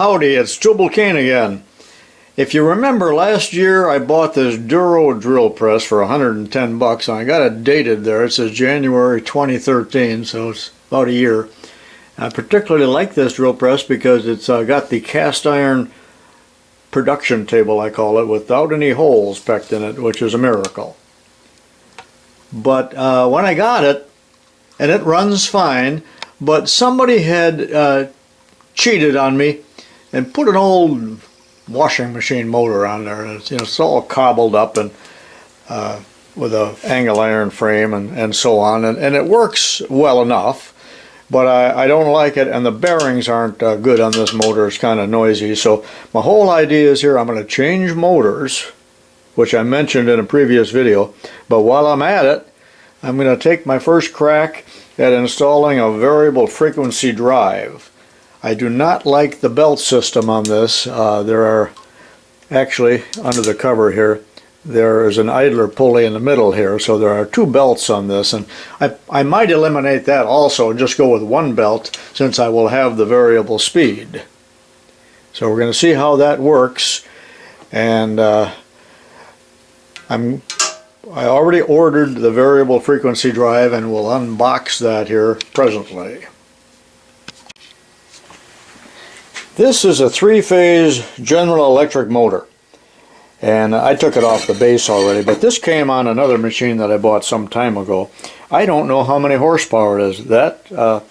Howdy, it's Tubalcain again. If you remember last year I bought this Duro drill press for 110 bucks and I got it dated there. It says January 2013, so it's about a year. I particularly like this drill press because it's got the cast iron production table, I call it, without any holes pecked in it, which is a miracle. But when I got it, and it runs fine, but somebody had cheated on me and put an old washing machine motor on there. It's all cobbled up and with a angle iron frame and so on, and it works well enough, but I don't like it, and the bearings aren't good on this motor. It's kind of noisy. So my whole idea is here, I'm going to change motors, which I mentioned in a previous video, but while I'm at it, I'm going to take my first crack at installing a variable frequency drive. I do not like the belt system on this. There are actually, under the cover here, there is an idler pulley in the middle here, so there are two belts on this, and I might eliminate that also and just go with one belt since I will have the variable speed. So we're going to see how that works, and I already ordered the variable frequency drive and will unbox that here presently. This is a three-phase General Electric motor, and I took it off the base already, but this came on another machine that I bought some time ago. I don't know how many horsepower it is. That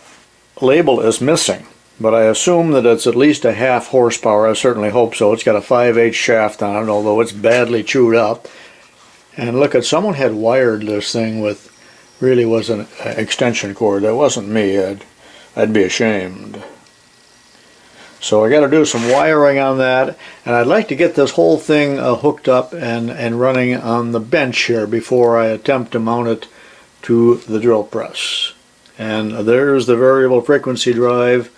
label is missing, but I assume that it's at least a half horsepower. I certainly hope so. It's got a 5/8 shaft on it, although it's badly chewed up. And look, someone had wired this thing with, really was an extension cord. That wasn't me. I'd be ashamed. So I got to do some wiring on that, and I'd like to get this whole thing hooked up and running on the bench here before I attempt to mount it to the drill press. And there's the variable frequency drive,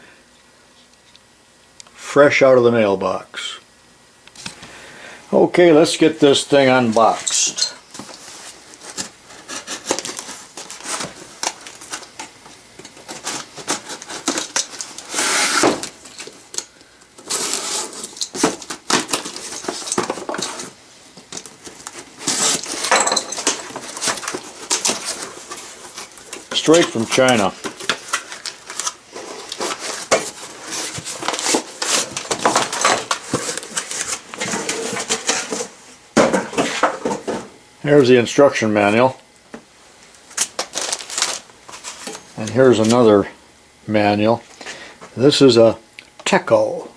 fresh out of the mailbox. Okay, let's get this thing unboxed. Straight from China. Here's the instruction manual, and here's another manual. This is a Teco.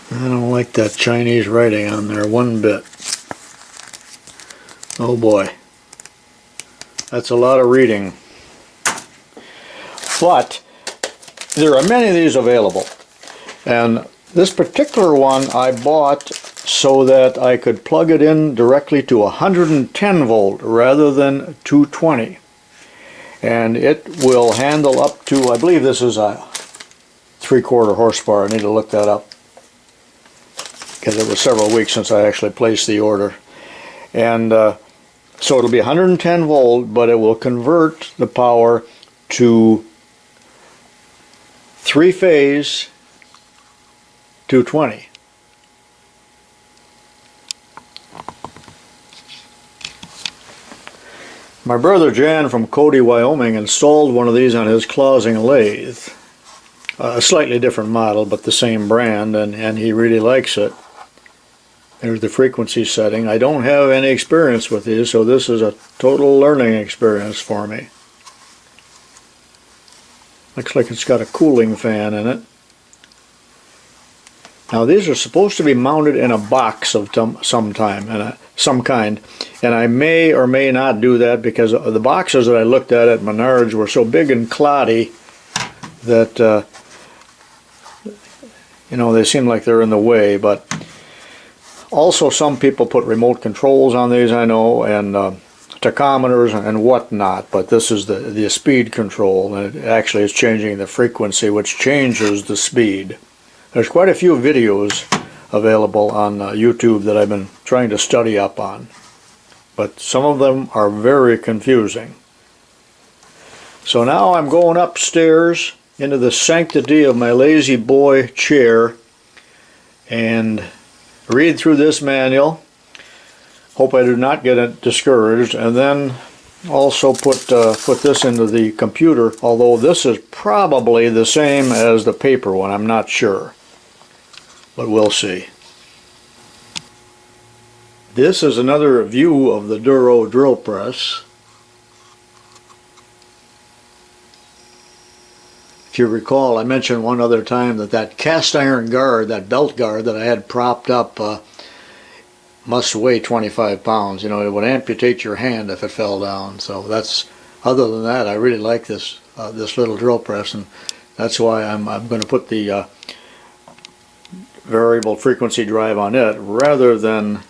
I don't like that Chinese writing on there one bit. Oh boy. That's a lot of reading. But there are many of these available. And this particular one I bought so that I could plug it in directly to 110 volt rather than 220. And it will handle up to, I believe this is a 3/4 horsepower. I need to look that up, because it was several weeks since I actually placed the order. And so it'll be 110 volt, but it will convert the power to three-phase 220. My brother Jan from Cody, Wyoming installed one of these on his closing lathe. A slightly different model, but the same brand, and he really likes it. There's the frequency setting. I don't have any experience with these, so this is a total learning experience for me. Looks like it's got a cooling fan in it. Now these are supposed to be mounted in a box of some kind, and I may or may not do that because the boxes that I looked at Menards were so big and cloddy that they seem like they're in the way. But also, some people put remote controls on these, I know, and tachometers and whatnot, but this is the speed control, and it actually is changing the frequency, which changes the speed. There's quite a few videos available on YouTube that I've been trying to study up on, but some of them are very confusing. So now I'm going upstairs into the sanctity of my lazy boy chair and read through this manual. Hope I do not get discouraged, and then also put this into the computer, although this is probably the same as the paper one. I'm not sure, but we'll see. This is another view of the Duro drill press. If you recall, I mentioned one other time that cast iron guard, that belt guard that I had propped up, must weigh 25 pounds. You know, it would amputate your hand if it fell down. So that's, other than that, I really like this this little drill press, and that's why I'm going to put the variable frequency drive on it rather than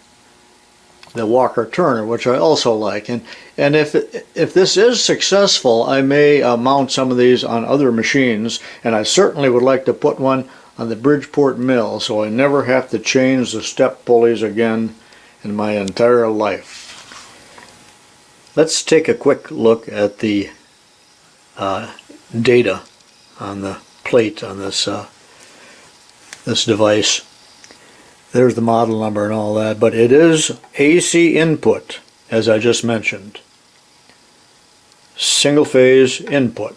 the Walker Turner, which I also like. And if this is successful, I may mount some of these on other machines, and I certainly would like to put one on the Bridgeport mill so I never have to change the step pulleys again in my entire life. Let's take a quick look at the data on the plate on this this device. There's the model number and all that, but it is AC input, as I just mentioned. Single phase input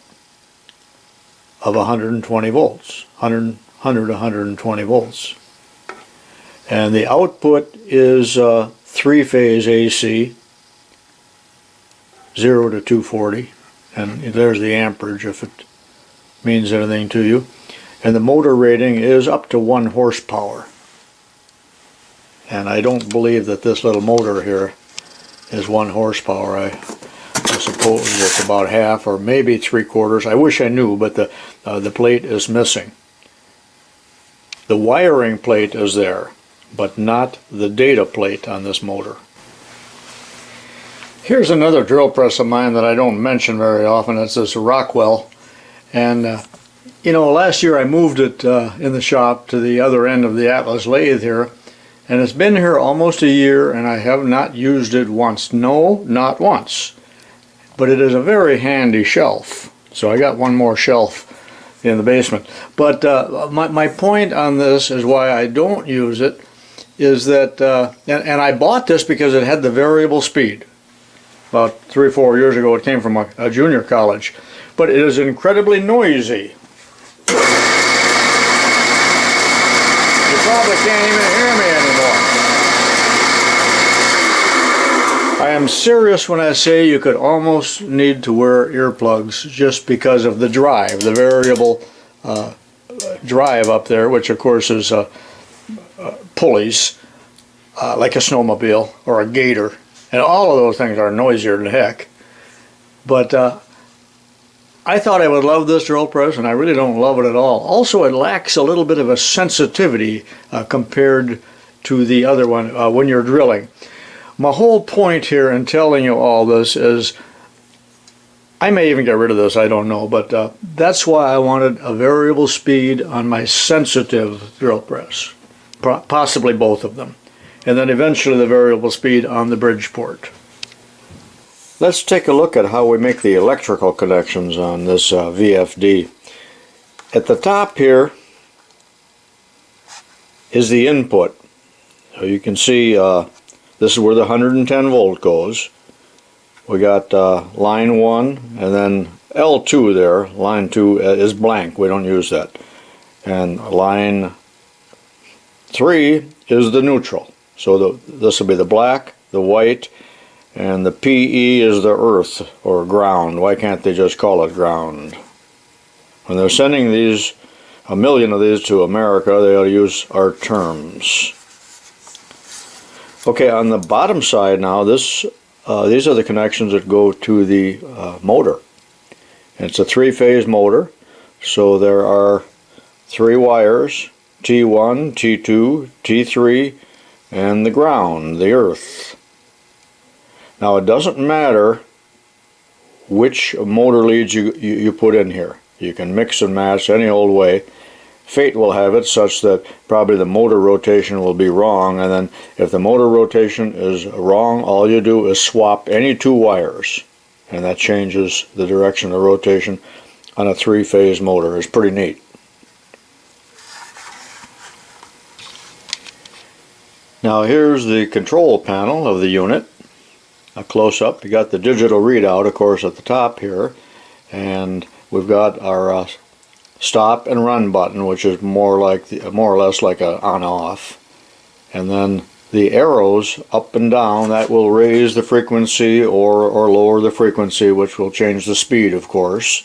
of 120 volts, 120 volts. And the output is three-phase AC, 0 to 240, and there's the amperage if it means anything to you. And the motor rating is up to 1 horsepower. And I don't believe that this little motor here is 1 horsepower. I suppose it's about half or maybe 3/4. I wish I knew, but the plate is missing. The wiring plate is there, but not the data plate on this motor. Here's another drill press of mine that I don't mention very often. It's this Rockwell, and you know, last year I moved it in the shop to the other end of the Atlas lathe here, and it's been here almost a year, and I have not used it once. No, not once. But it is a very handy shelf. So I got one more shelf in the basement. But my point on this is why I don't use it is that, and I bought this because it had the variable speed. About 3 or 4 years ago it came from a junior college. But it is incredibly noisy. You probably can't even hear me anymore. I am serious when I say you could almost need to wear earplugs just because of the drive, the variable drive up there, which of course is pulleys, like a snowmobile or a gator, and all of those things are noisier than heck. But I thought I would love this drill press, and I really don't love it at all. Also, it lacks a little bit of a sensitivity compared to the other one when you're drilling. My whole point here in telling you all this is, I may even get rid of this, I don't know, but that's why I wanted a variable speed on my sensitive drill press, possibly both of them, and then eventually the variable speed on the Bridgeport. Let's take a look at how we make the electrical connections on this VFD. At the top here is the input. So you can see this is where the 110 volt goes. We got line 1 and then L2 there. Line 2 is blank, we don't use that. And line 3 is the neutral. So this will be the black, the white, and the PE is the earth or ground. Why can't they just call it ground? When they're sending these, a million of these to America, they ought to use our terms. Okay, on the bottom side now, these are the connections that go to the motor. And it's a 3-phase motor, so there are 3 wires, T1, T2, T3, and the ground, the earth. Now it doesn't matter which motor leads you put in here. You can mix and match any old way. Fate will have it such that probably the motor rotation will be wrong, and then if the motor rotation is wrong, all you do is swap any 2 wires, and that changes the direction of rotation on a 3-phase motor. It's pretty neat. Now here's the control panel of the unit. A close-up. You got the digital readout, of course, at the top here, and we've got our stop and run button, which is more or less like a on-off, and then the arrows up and down, that will raise the frequency or lower the frequency, which will change the speed, of course.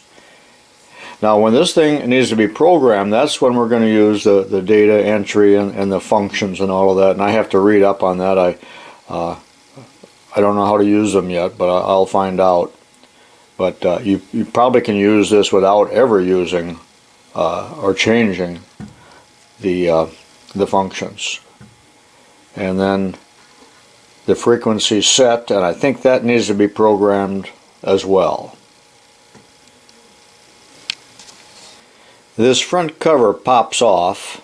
Now when this thing needs to be programmed, that's when we're going to use the data entry and the functions and all of that, and I have to read up on that. I don't know how to use them yet, but I'll find out. But you probably can use this without ever using or changing the functions. And then the frequency set, and I think that needs to be programmed as well. This front cover pops off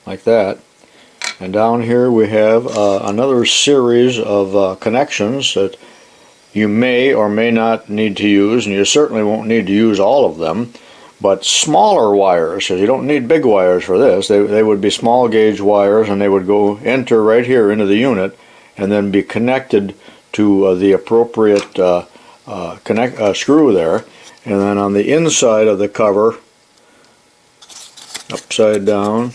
like that, and down here we have another series of connections that you may or may not need to use, and you certainly won't need to use all of them. But smaller wires, because you don't need big wires for this, they would be small gauge wires, and they would enter right here into the unit and then be connected to the appropriate screw there. And then on the inside of the cover, upside down,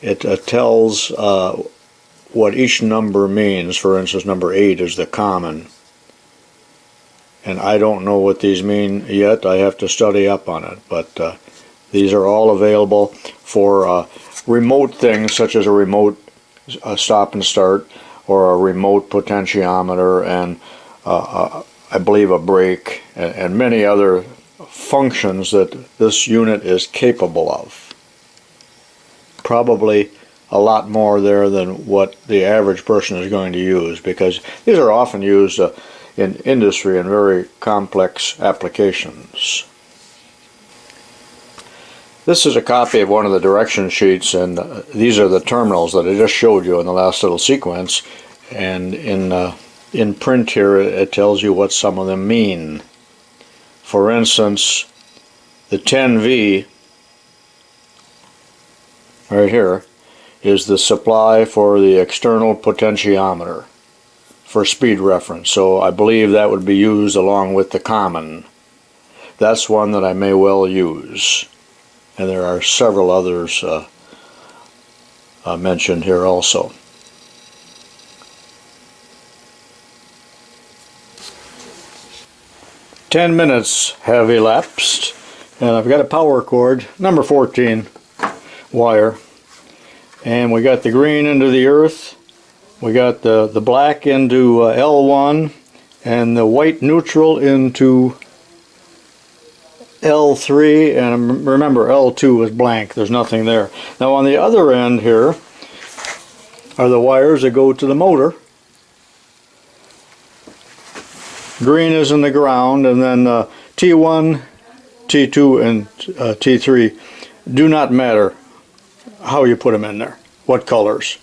it tells what each number means. For instance, number 8 is the common. And I don't know what these mean yet. I have to study up on it. But these are all available for remote things, such as a remote stop and start, or a remote potentiometer, and I believe a brake, and many other functions that this unit is capable of. Probably a lot more there than what the average person is going to use, because these are often used in industry and very complex applications. This is a copy of one of the direction sheets, and these are the terminals that I just showed you in the last little sequence, and in print here it tells you what some of them mean. For instance, the 10V right here is the supply for the external potentiometer for speed reference, so I believe that would be used along with the common. That's one that I may well use, and there are several others mentioned here also. "10 minutes have elapsed, and I've got a power cord, number 14 wire, and we got the green into the earth. We got the black into L1, and the white neutral into L3, and remember L2 is blank, there's nothing there. Now on the other end here are the wires that go to the motor. Green is in the ground, and then T1, T2, and T3 do not matter how you put them in there, what colors.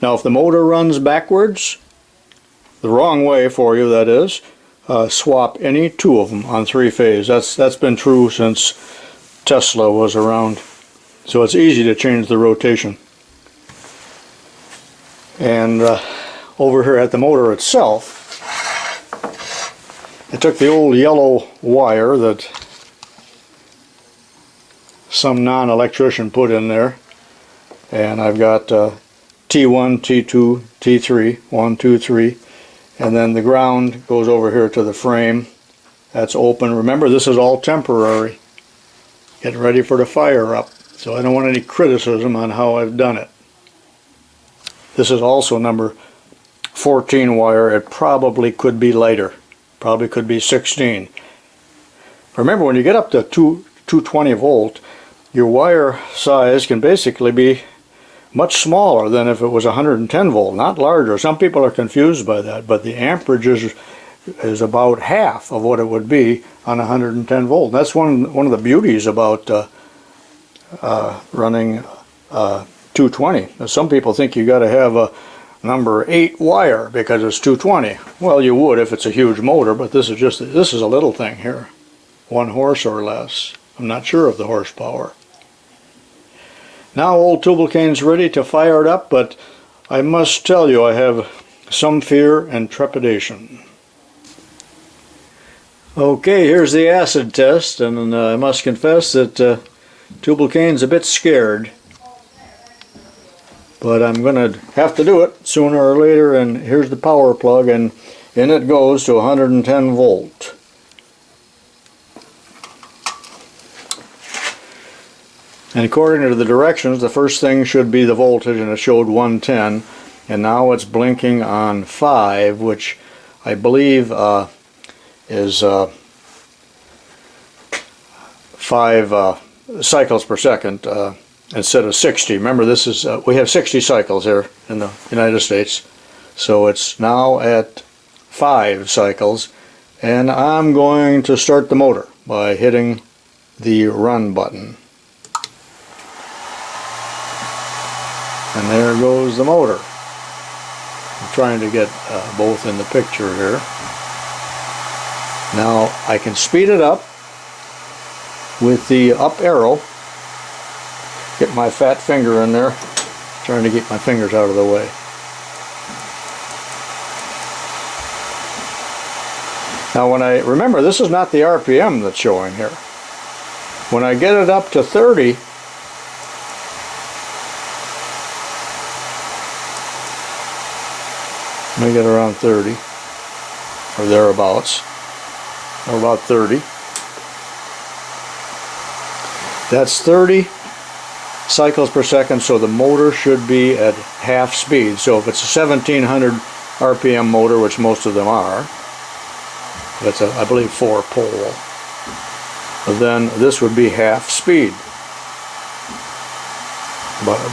Now if the motor runs backwards, the wrong way for you that is, swap any two of them on 3-phase. That's been true since Tesla was around. So it's easy to change the rotation. And over here at the motor itself, I took the old yellow wire that some non-electrician put in there, and I've got T1, T2, T3, 1, 2, 3, and then the ground goes over here to the frame. That's open. Remember, this is all temporary. Getting ready for the fire up, so I don't want any criticism on how I've done it. This is also number 14 wire. It probably could be lighter. Probably could be 16. Remember, when you get up to 220 volt, your wire size can basically be much smaller than if it was 110 volt, not larger. Some people are confused by that, but the amperage is about half of what it would be on 110 volt. That's one of the beauties about running 220. Some people think you got to have a number 8 wire because it's 220. Well, you would if it's a huge motor, but this is a little thing here. 1 horse or less. I'm not sure of the horsepower. Now old Tubalcain's ready to fire it up, but I must tell you I have some fear and trepidation. Okay, here's the acid test, and I must confess that Tubalcain's a bit scared. But I'm going to have to do it sooner or later, and here's the power plug, and in it goes to 110 volt. And according to the directions, the first thing should be the voltage, and it showed 110, and now it's blinking on 5, which I believe is 5 cycles per second instead of 60. Remember, this is we have 60 cycles here in the United States, so it's now at 5 cycles, and I'm going to start the motor by hitting the run button. And there goes the motor. I'm trying to get both in the picture here. Now I can speed it up with the up arrow. Get my fat finger in there, trying to get my fingers out of the way. Now when I remember, this is not the RPM that's showing here. When I get it up to 30, let me get around 30 or thereabouts, or about 30. That's 30 cycles per second, so the motor should be at half speed. So if it's a 1700 RPM motor, which most of them are, that's I believe 4-pole, then this would be half speed,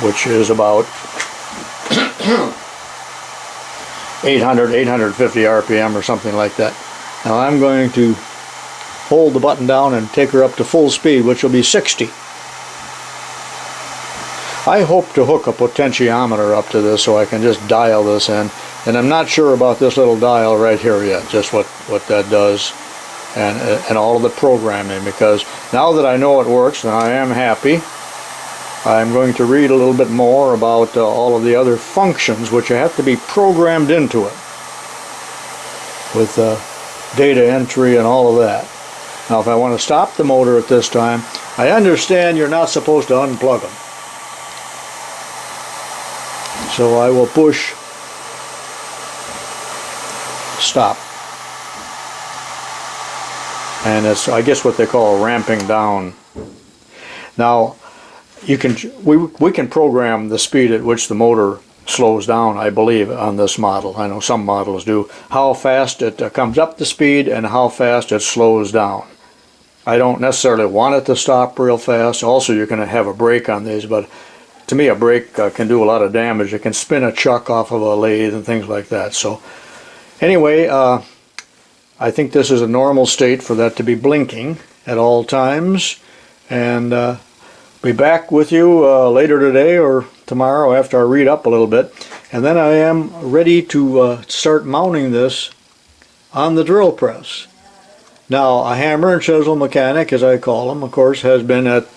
which is about 850 RPM or something like that. Now I'm going to hold the button down and take her up to full speed, which will be 60. I hope to hook a potentiometer up to this so I can just dial this in, and I'm not sure about this little dial right here yet, just what that does, and all of the programming, because now that I know it works and I am happy, I'm going to read a little bit more about all of the other functions which have to be programmed into it, with data entry and all of that. Now if I want to stop the motor at this time, I understand you're not supposed to unplug them. So I will push stop. And it's, I guess, what they call ramping down. Now we can program the speed at which the motor slows down, I believe, on this model. I know some models do. How fast it comes up to speed and how fast it slows down. I don't necessarily want it to stop real fast. Also, you're going to have a brake on these, but to me a brake can do a lot of damage. It can spin a chuck off of a lathe and things like that. So anyway, I think this is a normal state for that to be blinking at all times, and be back with you later today or tomorrow after I read up a little bit, and then I am ready to start mounting this on the drill press. Now a hammer and chisel mechanic, as I call him, of course, has been at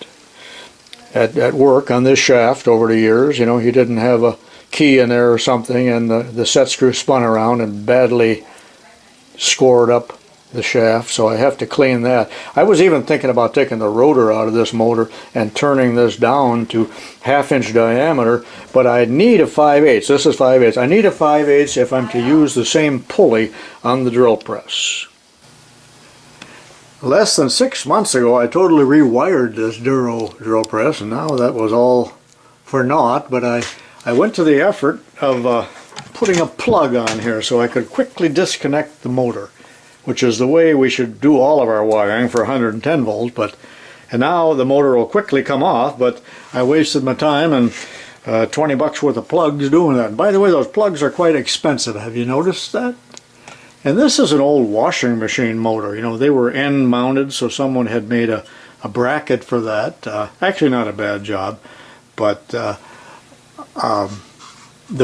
work on this shaft over the years. You know, he didn't have a key in there or something, and the set screw spun around and badly scored up the shaft, so I have to clean that. I was even thinking about taking the rotor out of this motor and turning this down to 1/2 inch diameter, but I need a 5/8. This is 5/8. I need a 5/8 if I'm to use the same pulley on the drill press. Less than 6 months ago I totally rewired this Duro drill press, and now that was all for naught, but I went to the effort of putting a plug on here so I could quickly disconnect the motor, which is the way we should do all of our wiring for 110 volts, and now the motor will quickly come off, but I wasted my time and 20 bucks worth of plugs doing that. And by the way, those plugs are quite expensive. Have you noticed that? And this is an old washing machine motor. You know, they were end mounted, so someone had made a bracket for that. Actually not a bad job, but the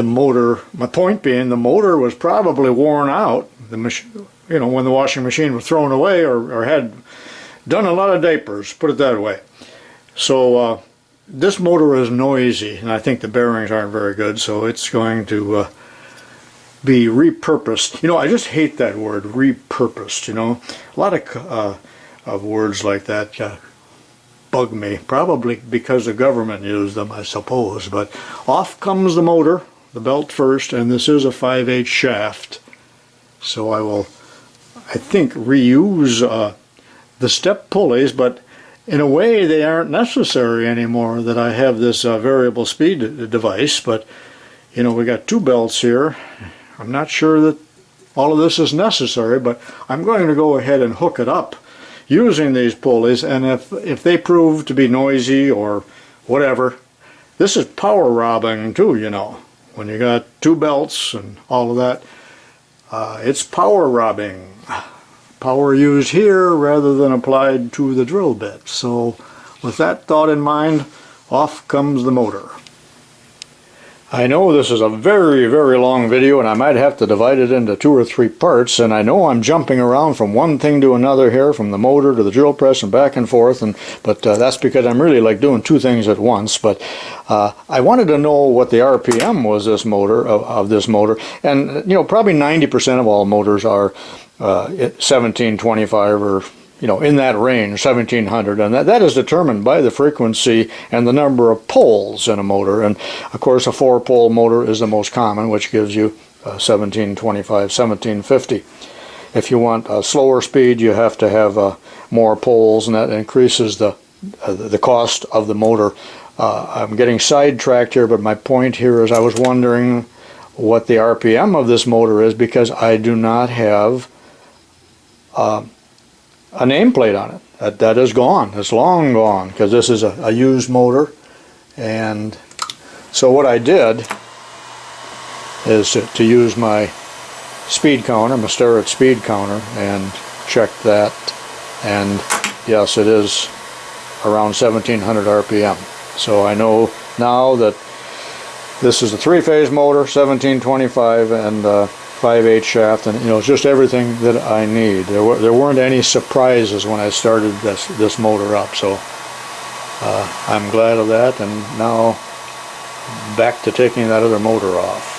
motor, my point being, the motor was probably worn out. The machine, you know, when the washing machine was thrown away or had done a lot of diapers, put it that way. So this motor is noisy, and I think the bearings aren't very good, so it's going to be repurposed. You know, I just hate that word, repurposed, you know. A lot of words like that bug me, probably because the government used them, I suppose. But off comes the motor, the belt first, and this is a 5/8 shaft. So I will, I think, reuse the step pulleys, but in a way they aren't necessary anymore that I have this variable speed device. But you know, we got two belts here. I'm not sure that all of this is necessary, but I'm going to go ahead and hook it up using these pulleys, and if they prove to be noisy or whatever, this is power robbing too, you know. When you got two belts and all of that, it's power robbing. Power used here rather than applied to the drill bit. So with that thought in mind, off comes the motor. I know this is a very, very long video, and I might have to divide it into 2 or 3 parts, and I know I'm jumping around from one thing to another here, from the motor to the drill press and back and forth, but that's because I'm really like doing 2 things at once. But I wanted to know what the RPM was this motor of this motor, and you know, probably 90% of all motors are 1725 or, you know, in that range, 1700, and that is determined by the frequency and the number of poles in a motor. And of course a 4-pole motor is the most common, which gives you 1725, 1750. If you want a slower speed, you have to have more poles, and that increases the cost of the motor. I'm getting sidetracked here, but my point here is I was wondering what the RPM of this motor is, because I do not have a nameplate on it. That is gone. It's long gone, because this is a used motor. And so what I did is to use my speed counter, my Starrett speed counter, and check that, and yes, it is around 1700 RPM. So I know now that this is a 3-phase motor, 1725, and 5/8 shaft, and you know, it's just everything that I need. There weren't any surprises when I started this motor up, so I'm glad of that. And now back to taking that other motor off.